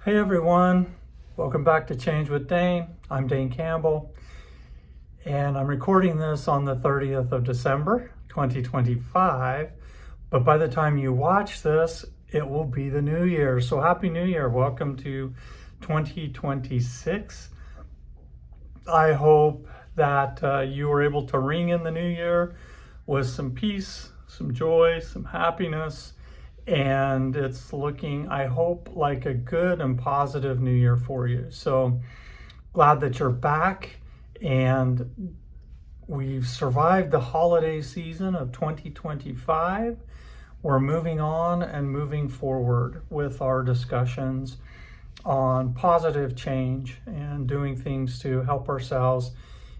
Hey everyone, welcome back to Change with Dane. I'm Dane Campbell, and I'm recording this on the 30th of December, 2025. But by the time you watch this, it will be the new year. So Happy New Year. Welcome to 2026. I hope that you were able to ring in the new year with some peace, some joy, some happiness. And it's looking, I hope, like a good and positive new year for you. So glad that you're back and we've survived the holiday season of 2025. We're moving on and moving forward with our discussions on positive change and doing things to help ourselves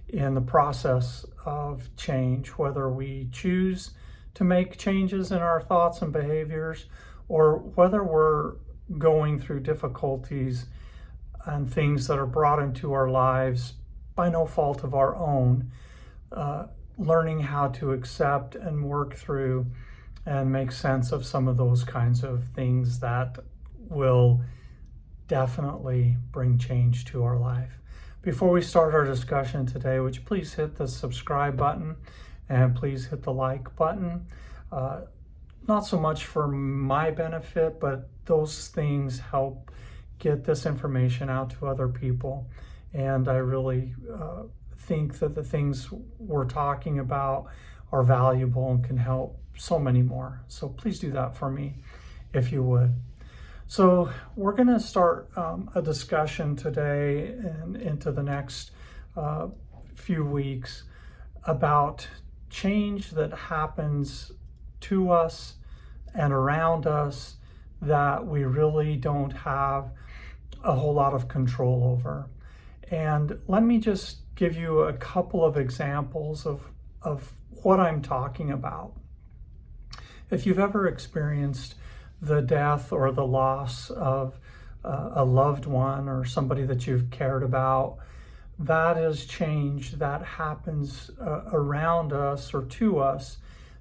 in the process of change, whether we choose to make changes in our thoughts and behaviors, or whether we're going through difficulties and things that are brought into our lives by no fault of our own, learning how to accept and work through and make sense of some of those kinds of things that will definitely bring change to our life. Before we start our discussion today, would you please hit the subscribe button? And please hit the like button. Not so much for my benefit, but those things help get this information out to other people. And I really think that the things we're talking about are valuable and can help so many more. So please do that for me if you would. So we're going to start a discussion today and into the next few weeks about change that happens to us and around us that we really don't have a whole lot of control over. And let me just give you a couple of examples of what I'm talking about. If you've ever experienced the death or the loss of a loved one or somebody that you've cared about, that is change that happens around us or to us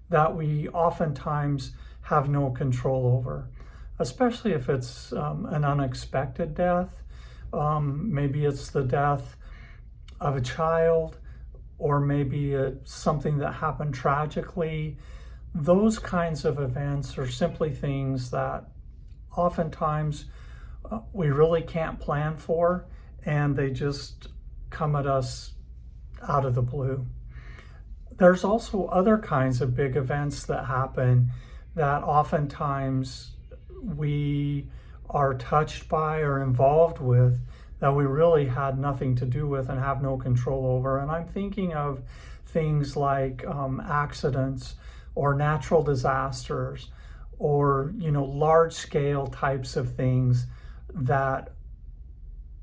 that we oftentimes have no control over, especially if it's an unexpected death. Maybe it's the death of a child, or maybe it's something that happened tragically. Those kinds of events are simply things that oftentimes we really can't plan for, and they just come at us out of the blue. There's also other kinds of big events that happen that oftentimes we are touched by or involved with that we really had nothing to do with and have no control over. And I'm thinking of things like accidents or natural disasters or, large scale types of things that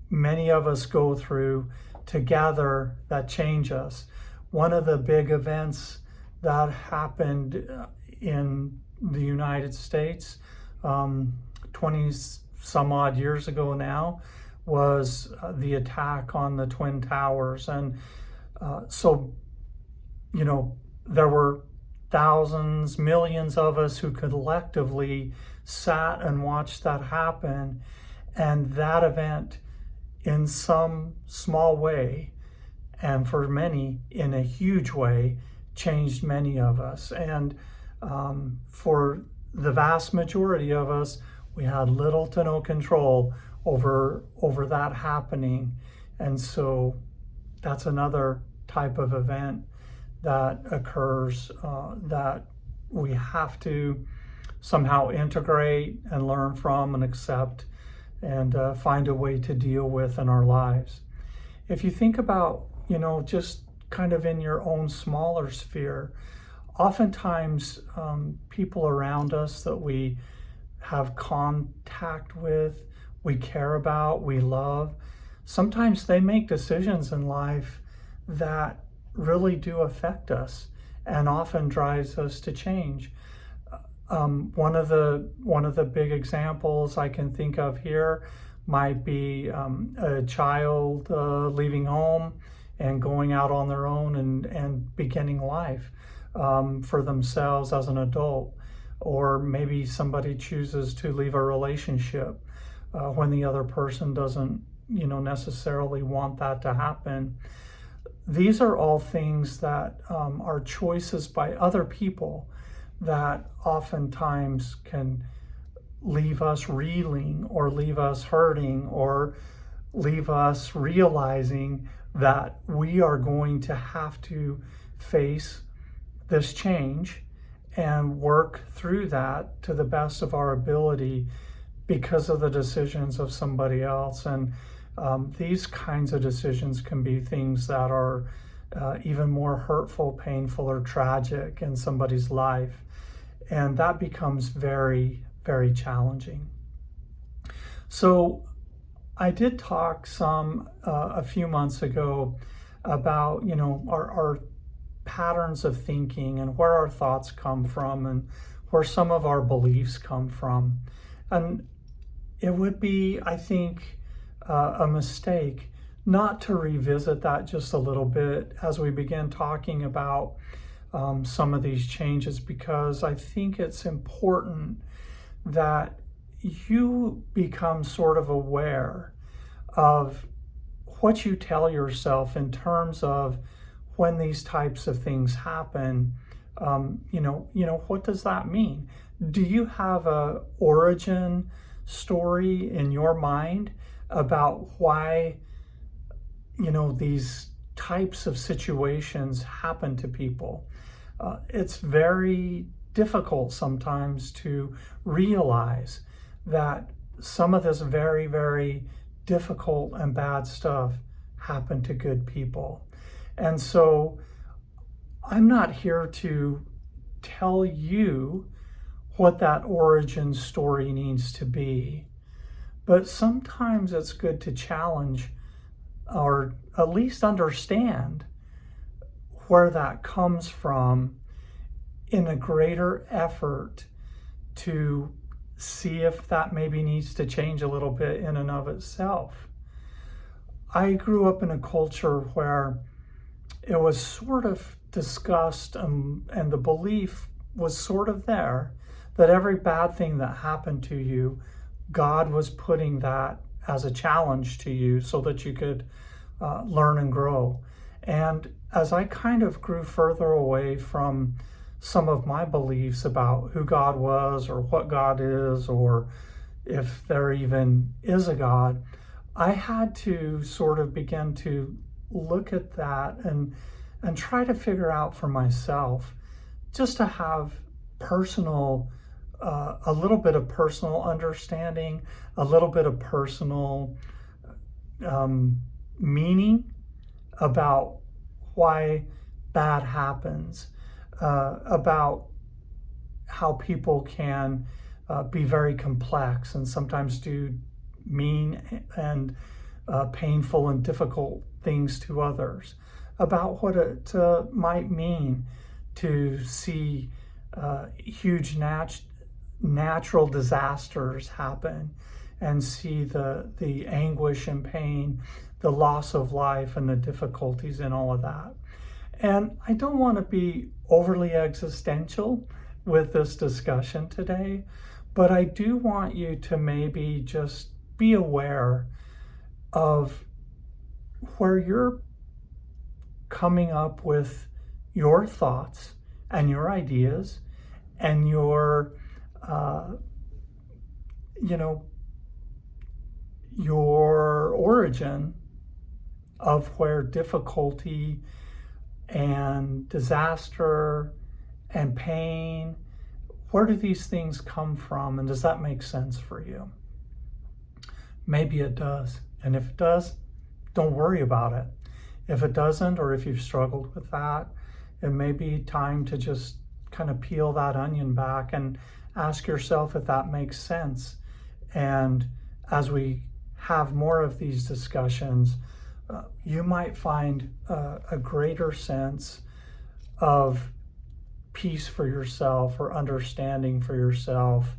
many of us go through together that change us. One of the big events that happened in the United States 20 some odd years ago now was the attack on the Twin Towers. And there were thousands, millions of us who collectively sat and watched that happen. And that event, in some small way, and for many in a huge way, changed many of us. And for the vast majority of us, we had little to no control over that happening. And so that's another type of event that occurs that we have to somehow integrate and learn from and accept and find a way to deal with in our lives. If you think about, just kind of in your own smaller sphere, oftentimes people around us that we have contact with, we care about, we love, sometimes they make decisions in life that really do affect us and often drives us to change. One of the big examples I can think of here might be a child leaving home and going out on their own and beginning life for themselves as an adult. Or maybe somebody chooses to leave a relationship when the other person doesn't, necessarily want that to happen. These are all things that are choices by other people that oftentimes can leave us reeling or leave us hurting or leave us realizing that we are going to have to face this change and work through that to the best of our ability because of the decisions of somebody else. And these kinds of decisions can be things that are even more hurtful, painful, or tragic in somebody's life. And that becomes very, very challenging. So I did talk a few months ago about, our patterns of thinking and where our thoughts come from and where some of our beliefs come from. And it would be, I think, a mistake not to revisit that just a little bit as we begin talking about some of these changes, because I think it's important that you become sort of aware of what you tell yourself in terms of when these types of things happen. What does that mean? Do you have a origin story in your mind about why, these types of situations happen to people? It's very difficult sometimes to realize that some of this very, very difficult and bad stuff happened to good people. And so I'm not here to tell you what that origin story needs to be, but sometimes it's good to challenge or at least understand where that comes from in a greater effort to see if that maybe needs to change a little bit in and of itself. I grew up in a culture where it was sort of discussed and the belief was sort of there that every bad thing that happened to you, God was putting that as a challenge to you so that you could learn and grow. And as I kind of grew further away from some of my beliefs about who God was or what God is or if there even is a God, I had to sort of begin to look at that and try to figure out for myself, just to have personal, a little bit of personal understanding, a little bit of personal meaning about why bad happens, about how people can be very complex and sometimes do mean and painful and difficult things to others, about what it might mean to see huge natural disasters happen and see the anguish and pain, the loss of life and the difficulties in all of that. And I don't want to be overly existential with this discussion today, but I do want you to maybe just be aware of where you're coming up with your thoughts and your ideas and your origin of where difficulty and disaster and pain, where do these things come from, and does that make sense for you? Maybe it does, and if it does, don't worry about it. If it doesn't, or if you've struggled with that, it may be time to just kind of peel that onion back and ask yourself if that makes sense. And as we have more of these discussions, you might find a greater sense of peace for yourself or understanding for yourself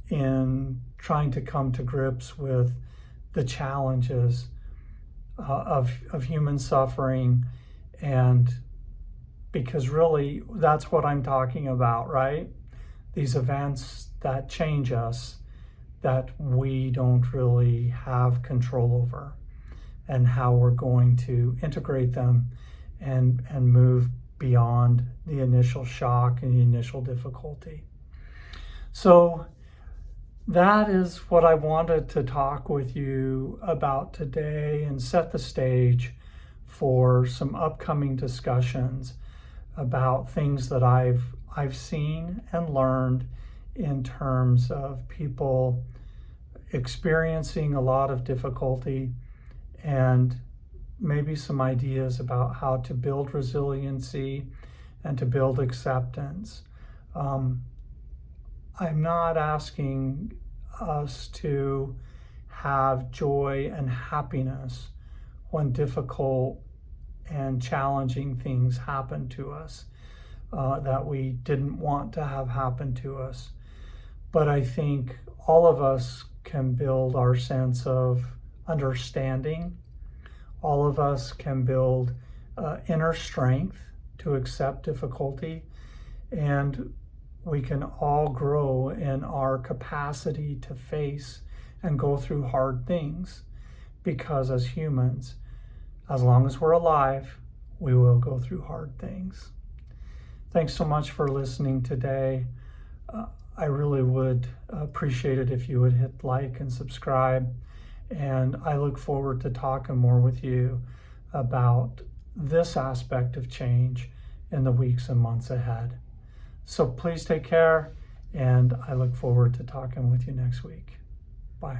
in trying to come to grips with the challenges of human suffering. And because really that's what I'm talking about, right? These events that change us, that we don't really have control over, and how we're going to integrate them and move beyond the initial shock and the initial difficulty. So that is what I wanted to talk with you about today, and set the stage for some upcoming discussions about things that I've seen and learned in terms of people experiencing a lot of difficulty, and maybe some ideas about how to build resiliency and to build acceptance. I'm not asking us to have joy and happiness when difficult and challenging things happen to us that we didn't want to have happen to us. But I think all of us can build our sense of understanding. All of us can build inner strength to accept difficulty, and we can all grow in our capacity to face and go through hard things, because as humans, as long as we're alive, we will go through hard things. Thanks so much for listening today. I really would appreciate it if you would hit like and subscribe. And I look forward to talking more with you about this aspect of change in the weeks and months ahead. So please take care, and I look forward to talking with you next week. Bye.